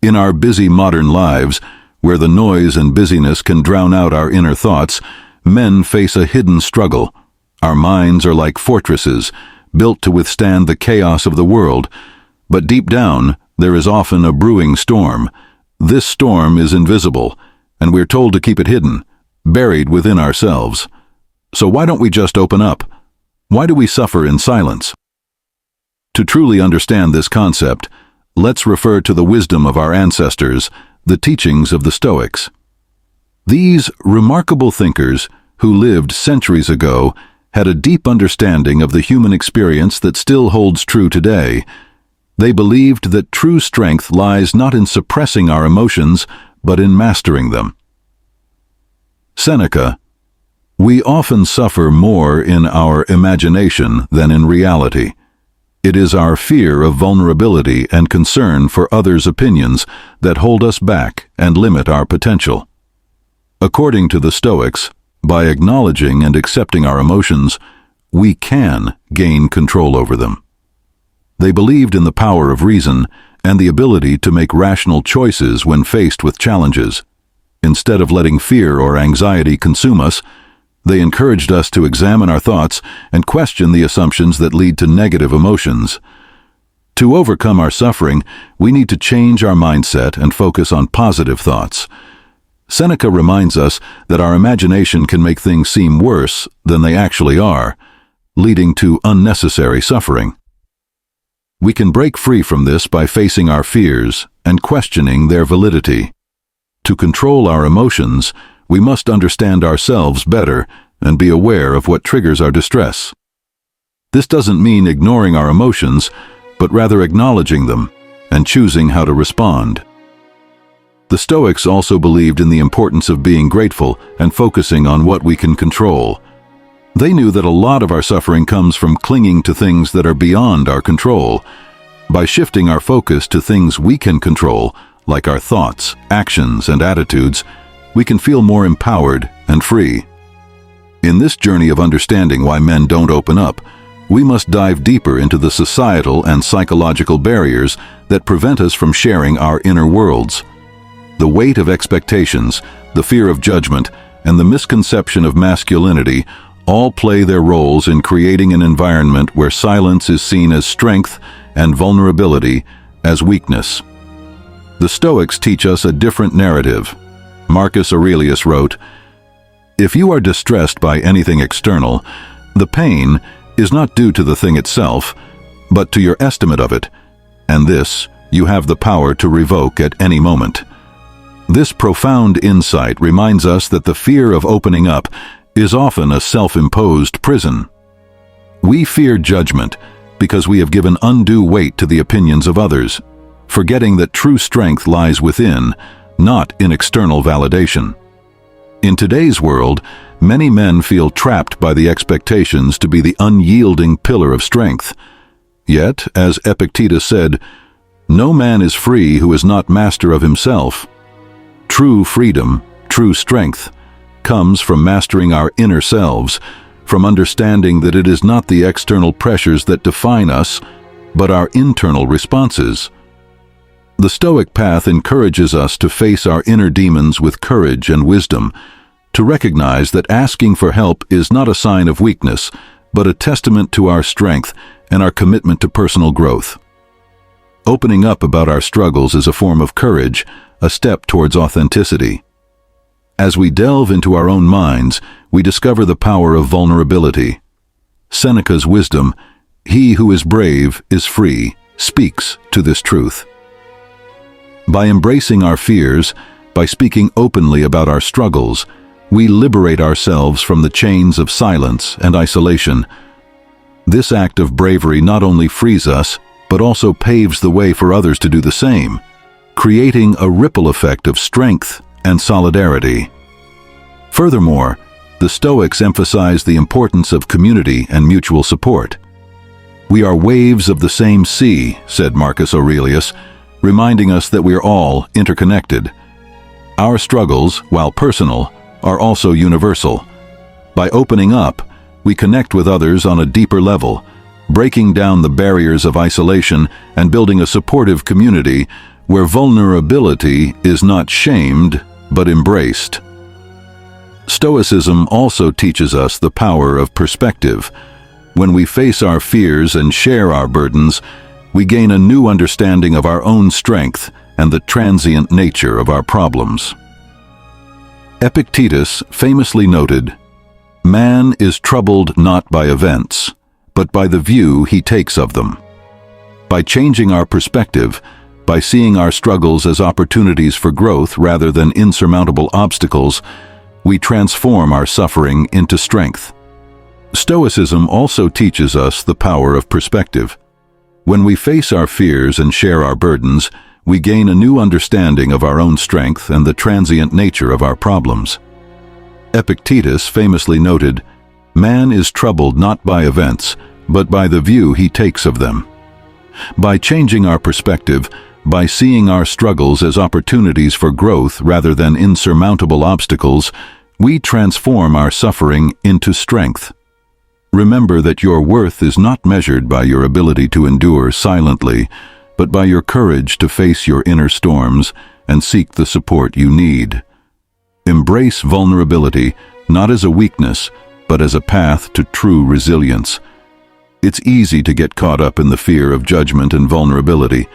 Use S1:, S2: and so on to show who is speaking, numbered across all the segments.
S1: In our busy modern lives, where the noise and busyness can drown out our inner thoughts, men face a hidden struggle. Our minds are like fortresses, built to withstand the chaos of the world. But deep down, there is often a brewing storm. This storm is invisible, and we're told to keep it hidden, buried within ourselves. So why don't we just open up? Why do we suffer in silence? To truly understand this concept, let's refer to the wisdom of our ancestors, the teachings of the Stoics. These remarkable thinkers, who lived centuries ago, had a deep understanding of the human experience that still holds true today. They believed that true strength lies not in suppressing our emotions, but in mastering them. Seneca: "We often suffer more in our imagination than in reality. It is our fear of vulnerability and concern for others' opinions that hold us back and limit our potential." According to the Stoics, by acknowledging and accepting our emotions, we can gain control over them. They believed in the power of reason and the ability to make rational choices when faced with challenges. Instead of letting fear or anxiety consume us, they encouraged us to examine our thoughts and question the assumptions that lead to negative emotions. To overcome our suffering, we need to change our mindset and focus on positive thoughts. Seneca reminds us that our imagination can make things seem worse than they actually are, leading to unnecessary suffering. We can break free from this by facing our fears and questioning their validity. To control our emotions, we must understand ourselves better and be aware of what triggers our distress. This doesn't mean ignoring our emotions, but rather acknowledging them and choosing how to respond. The Stoics also believed in the importance of being grateful and focusing on what we can control. They knew that a lot of our suffering comes from clinging to things that are beyond our control. By shifting our focus to things we can control, like our thoughts, actions, and attitudes, we can feel more empowered and free. In this journey of understanding why men don't open up, we must dive deeper into the societal and psychological barriers that prevent us from sharing our inner worlds. The weight of expectations, the fear of judgment, and the misconception of masculinity all play their roles in creating an environment where silence is seen as strength and vulnerability as weakness. The Stoics teach us a different narrative. Marcus Aurelius wrote, "If you are distressed by anything external, the pain is not due to the thing itself, but to your estimate of it, and this you have the power to revoke at any moment." This profound insight reminds us that the fear of opening up is often a self-imposed prison. We fear judgment because we have given undue weight to the opinions of others, forgetting that true strength lies within, not in external validation. In today's world, many men feel trapped by the expectations to be the unyielding pillar of strength. Yet, as Epictetus said, "No man is free who is not master of himself." True freedom, true strength, comes from mastering our inner selves, from understanding that it is not the external pressures that define us, but our internal responses. The Stoic path encourages us to face our inner demons with courage and wisdom, to recognize that asking for help is not a sign of weakness, but a testament to our strength and our commitment to personal growth. Opening up about our struggles is a form of courage, a step towards authenticity. As we delve into our own minds, we discover the power of vulnerability. Seneca's wisdom, "He who is brave is free," speaks to this truth. By embracing our fears, by speaking openly about our struggles, we liberate ourselves from the chains of silence and isolation. This act of bravery not only frees us, but also paves the way for others to do the same, creating a ripple effect of strength and solidarity. Furthermore, the Stoics emphasize the importance of community and mutual support. "We are waves of the same sea," said Marcus Aurelius, reminding us that we are all interconnected. Our struggles, while personal, are also universal. By opening up, we connect with others on a deeper level, breaking down the barriers of isolation and building a supportive community where vulnerability is not shamed but embraced. Stoicism also teaches us the power of perspective. When we face our fears and share our burdens, we gain a new understanding of our own strength and the transient nature of our problems. Epictetus famously noted, "Man is troubled not by events, but by the view he takes of them." By changing our perspective, by seeing our struggles as opportunities for growth rather than insurmountable obstacles, we transform our suffering into strength. Stoicism also teaches us the power of perspective. When we face our fears and share our burdens, we gain a new understanding of our own strength and the transient nature of our problems. Epictetus famously noted, "Man is troubled not by events, but by the view he takes of them." By changing our perspective, by seeing our struggles as opportunities for growth rather than insurmountable obstacles, we transform our suffering into strength. Remember that your worth is not measured by your ability to endure silently, but by your courage to face your inner storms and seek the support you need. Embrace vulnerability, not as a weakness, but as a path to true resilience. It's easy to get caught up in the fear of judgment and vulnerability,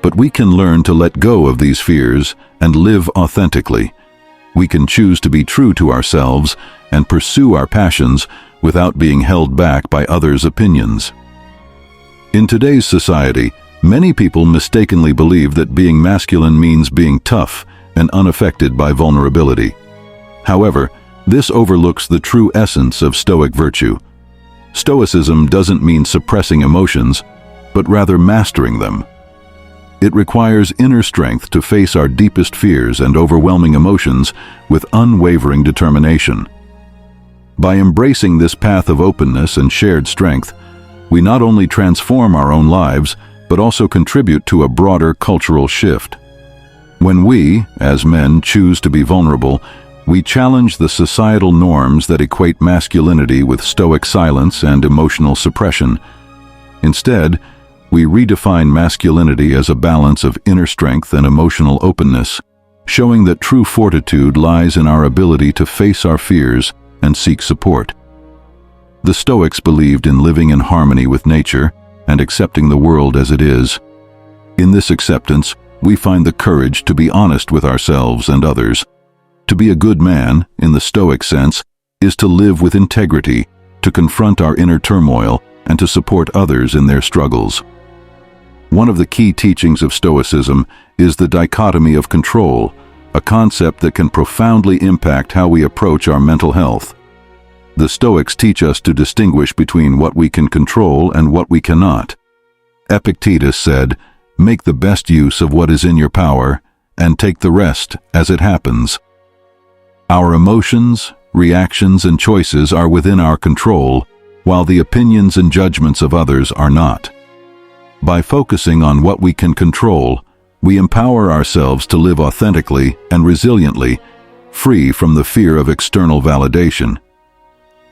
S1: but we can learn to let go of these fears and live authentically. We can choose to be true to ourselves and pursue our passions without being held back by others' opinions. In today's society, many people mistakenly believe that being masculine means being tough and unaffected by vulnerability. However, this overlooks the true essence of Stoic virtue. Stoicism doesn't mean suppressing emotions, but rather mastering them. It requires inner strength to face our deepest fears and overwhelming emotions with unwavering determination. By embracing this path of openness and shared strength, we not only transform our own lives, but also contribute to a broader cultural shift. When we, as men, choose to be vulnerable, we challenge the societal norms that equate masculinity with stoic silence and emotional suppression. Instead, we redefine masculinity as a balance of inner strength and emotional openness, showing that true fortitude lies in our ability to face our fears and seek support. The Stoics believed in living in harmony with nature and accepting the world as it is. In this acceptance, we find the courage to be honest with ourselves and others. To be a good man, in the Stoic sense, is to live with integrity, to confront our inner turmoil, and to support others in their struggles. One of the key teachings of Stoicism is the dichotomy of control, a concept that can profoundly impact how we approach our mental health. The Stoics teach us to distinguish between what we can control and what we cannot. Epictetus said, "Make the best use of what is in your power, and take the rest as it happens." Our emotions, reactions, and choices are within our control, while the opinions and judgments of others are not. By focusing on what we can control, we empower ourselves to live authentically and resiliently, free from the fear of external validation.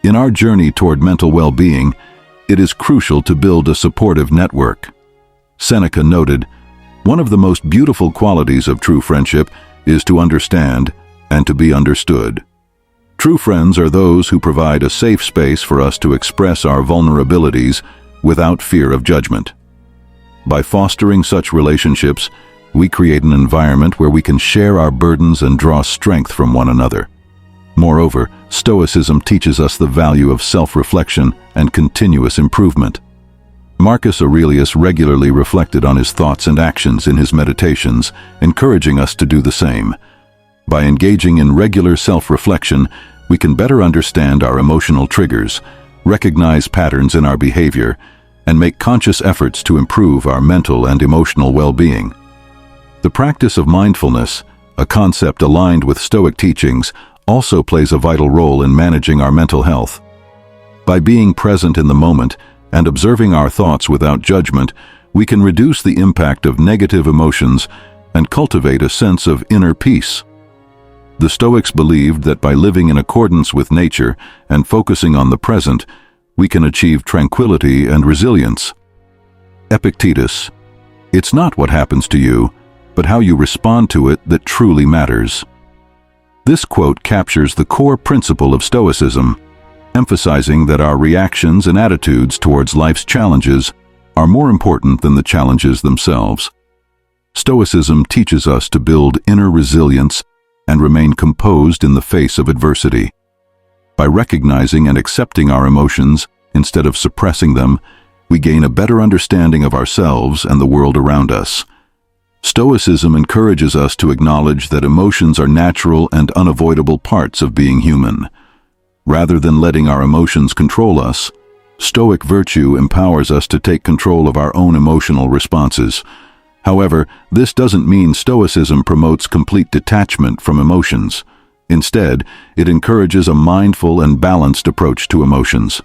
S1: In our journey toward mental well-being, it is crucial to build a supportive network. Seneca noted, "One of the most beautiful qualities of true friendship is to understand and to be understood." True friends are those who provide a safe space for us to express our vulnerabilities without fear of judgment. By fostering such relationships, we create an environment where we can share our burdens and draw strength from one another. Moreover, Stoicism teaches us the value of self-reflection and continuous improvement. Marcus Aurelius regularly reflected on his thoughts and actions in his meditations, encouraging us to do the same. By engaging in regular self-reflection, we can better understand our emotional triggers, recognize patterns in our behavior, and make conscious efforts to improve our mental and emotional well-being. The practice of mindfulness, a concept aligned with Stoic teachings, also plays a vital role in managing our mental health. By being present in the moment and observing our thoughts without judgment, we can reduce the impact of negative emotions and cultivate a sense of inner peace. The Stoics believed that by living in accordance with nature and focusing on the present, we can achieve tranquility and resilience. Epictetus, "It's not what happens to you, but how you respond to it that truly matters. This quote captures the core principle of Stoicism, emphasizing that our reactions and attitudes towards life's challenges are more important than the challenges themselves. Stoicism teaches us to build inner resilience and remain composed in the face of adversity. By recognizing and accepting our emotions instead of suppressing them, we gain a better understanding of ourselves and the world around us. Stoicism encourages us to acknowledge that emotions are natural and unavoidable parts of being human. Rather than letting our emotions control us, Stoic virtue empowers us to take control of our own emotional responses. However, this doesn't mean Stoicism promotes complete detachment from emotions. Instead, it encourages a mindful and balanced approach to emotions.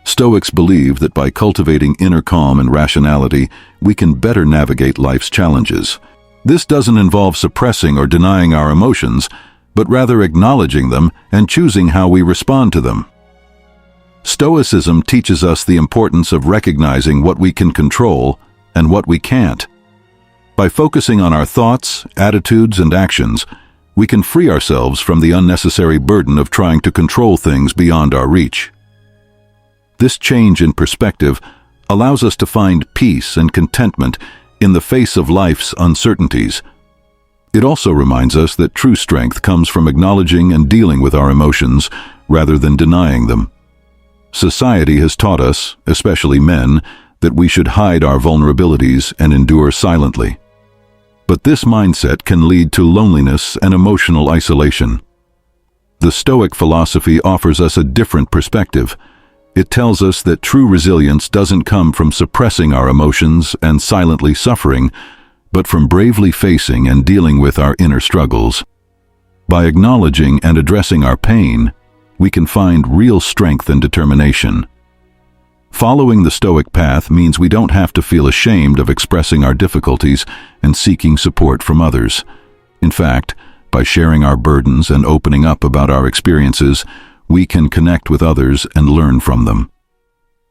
S1: Stoics believe that by cultivating inner calm and rationality, we can better navigate life's challenges. This doesn't involve suppressing or denying our emotions, but rather acknowledging them and choosing how we respond to them. Stoicism teaches us the importance of recognizing what we can control and what we can't. By focusing on our thoughts, attitudes, and actions, we can free ourselves from the unnecessary burden of trying to control things beyond our reach. This change in perspective allows us to find peace and contentment in the face of life's uncertainties. It also reminds us that true strength comes from acknowledging and dealing with our emotions rather than denying them. Society has taught us, especially men, that we should hide our vulnerabilities and endure silently. But this mindset can lead to loneliness and emotional isolation. The Stoic philosophy offers us a different perspective. It tells us that true resilience doesn't come from suppressing our emotions and silently suffering, but from bravely facing and dealing with our inner struggles. By acknowledging and addressing our pain, we can find real strength and determination. Following the Stoic path means we don't have to feel ashamed of expressing our difficulties and seeking support from others. In fact, by sharing our burdens and opening up about our experiences, we can connect with others and learn from them.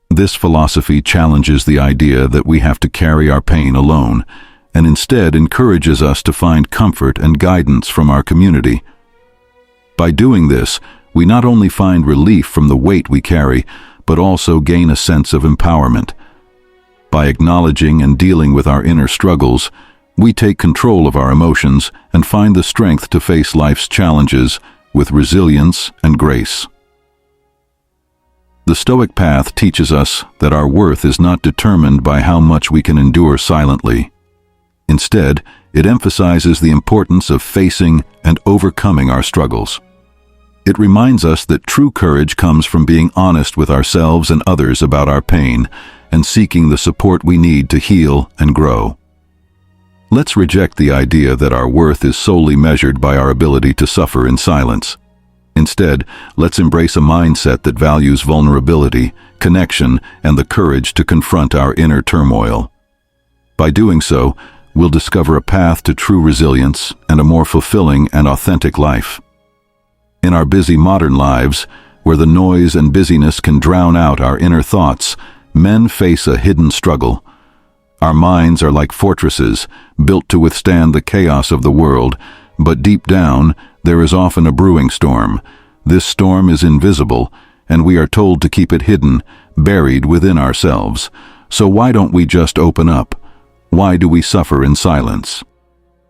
S1: This philosophy challenges the idea that we have to carry our pain alone, and instead encourages us to find comfort and guidance from our community. By doing this, we not only find relief from the weight we carry, but also gain a sense of empowerment. By acknowledging and dealing with our inner struggles, we take control of our emotions and find the strength to face life's challenges with resilience and grace. The Stoic path teaches us that our worth is not determined by how much we can endure silently. Instead, it emphasizes the importance of facing and overcoming our struggles. It reminds us that true courage comes from being honest with ourselves and others about our pain and seeking the support we need to heal and grow. Let's reject the idea that our worth is solely measured by our ability to suffer in silence. Instead, let's embrace a mindset that values vulnerability, connection, and the courage to confront our inner turmoil. By doing so, we'll discover a path to true resilience and a more fulfilling and authentic life. In our busy modern lives, where the noise and busyness can drown out our inner thoughts, men face a hidden struggle. Our minds are like fortresses, built to withstand the chaos of the world, but deep down, there is often a brewing storm. This storm is invisible, and we are told to keep it hidden, buried within ourselves. So why don't we just open up? Why do we suffer in silence?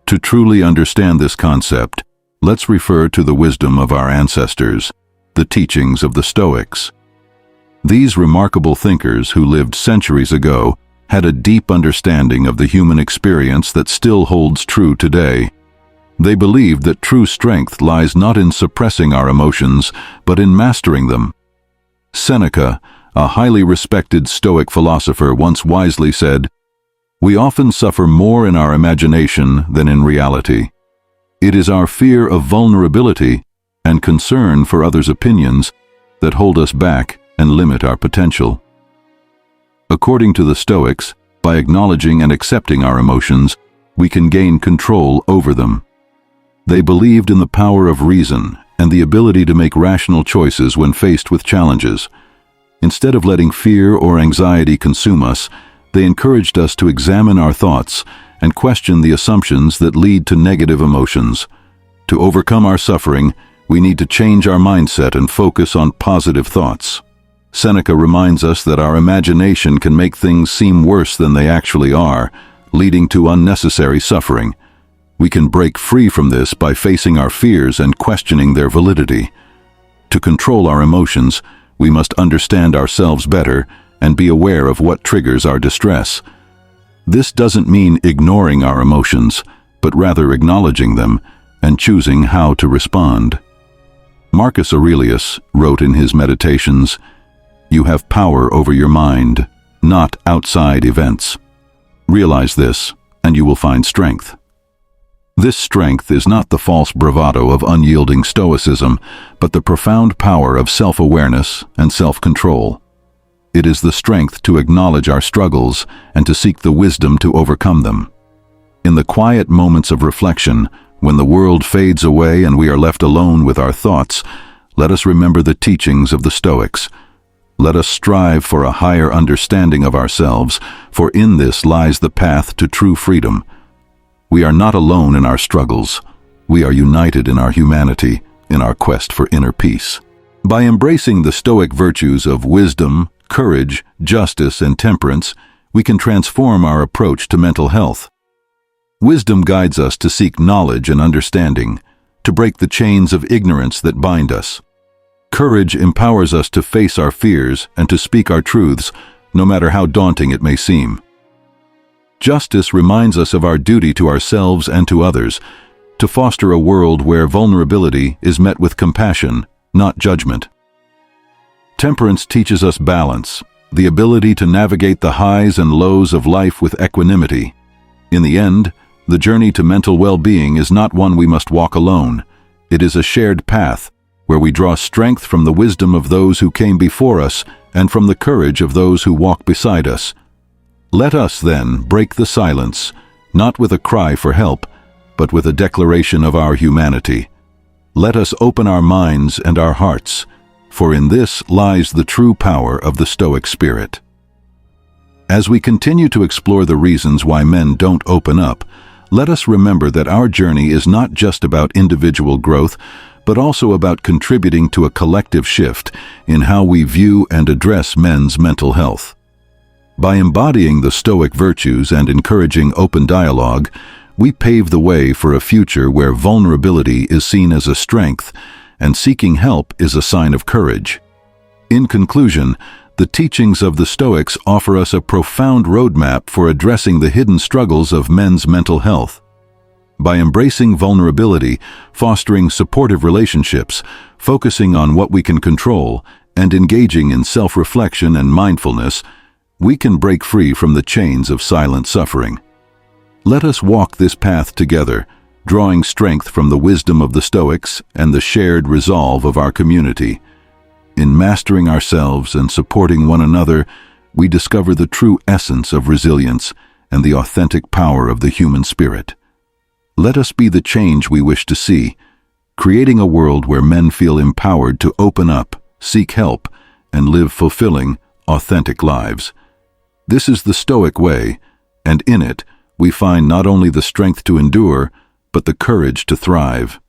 S1: To truly understand this concept, let's refer to the wisdom of our ancestors, the teachings of the Stoics. These remarkable thinkers who lived centuries ago had a deep understanding of the human experience that still holds true today. They believed that true strength lies not in suppressing our emotions, but in mastering them. Seneca, a highly respected Stoic philosopher, once wisely said, "We often suffer more in our imagination than in reality. It is our fear of vulnerability and concern for others' opinions that hold us back and limit our potential." According to the Stoics, by acknowledging and accepting our emotions, we can gain control over them. They believed in the power of reason and the ability to make rational choices when faced with challenges. Instead of letting fear or anxiety consume us, they encouraged us to examine our thoughts and question the assumptions that lead to negative emotions. To overcome our suffering, we need to change our mindset and focus on positive thoughts. Seneca reminds us that our imagination can make things seem worse than they actually are, leading to unnecessary suffering. We can break free from this by facing our fears and questioning their validity. To control our emotions, we must understand ourselves better and be aware of what triggers our distress. This doesn't mean ignoring our emotions, but rather acknowledging them and choosing how to respond. Marcus Aurelius wrote in his Meditations, "You have power over your mind, not outside events. Realize this, and you will find strength." This strength is not the false bravado of unyielding stoicism, but the profound power of self-awareness and self-control. It is the strength to acknowledge our struggles and to seek the wisdom to overcome them. In the quiet moments of reflection, when the world fades away and we are left alone with our thoughts, let us remember the teachings of the Stoics. Let us strive for a higher understanding of ourselves, for in this lies the path to true freedom. We are not alone in our struggles. We are united in our humanity, in our quest for inner peace. By embracing the Stoic virtues of wisdom, courage, justice, and temperance, we can transform our approach to mental health. Wisdom guides us to seek knowledge and understanding, to break the chains of ignorance that bind us. Courage empowers us to face our fears and to speak our truths, no matter how daunting it may seem. Justice reminds us of our duty to ourselves and to others, to foster a world where vulnerability is met with compassion, not judgment. Temperance teaches us balance, the ability to navigate the highs and lows of life with equanimity. In the end, the journey to mental well-being is not one we must walk alone. It is a shared path, where we draw strength from the wisdom of those who came before us and from the courage of those who walk beside us. Let us, then, break the silence, not with a cry for help, but with a declaration of our humanity. Let us open our minds and our hearts, for in this lies the true power of the Stoic spirit. As we continue to explore the reasons why men don't open up, let us remember that our journey is not just about individual growth, but also about contributing to a collective shift in how we view and address men's mental health. By embodying the Stoic virtues and encouraging open dialogue, we pave the way for a future where vulnerability is seen as a strength and seeking help is a sign of courage. In conclusion, the teachings of the Stoics offer us a profound roadmap for addressing the hidden struggles of men's mental health. By embracing vulnerability, fostering supportive relationships, focusing on what we can control, and engaging in self-reflection and mindfulness, we can break free from the chains of silent suffering. Let us walk this path together, drawing strength from the wisdom of the Stoics and the shared resolve of our community. In mastering ourselves and supporting one another, we discover the true essence of resilience and the authentic power of the human spirit. Let us be the change we wish to see, creating a world where men feel empowered to open up, seek help, and live fulfilling, authentic lives. This is the Stoic way, and in it, we find not only the strength to endure, but the courage to thrive.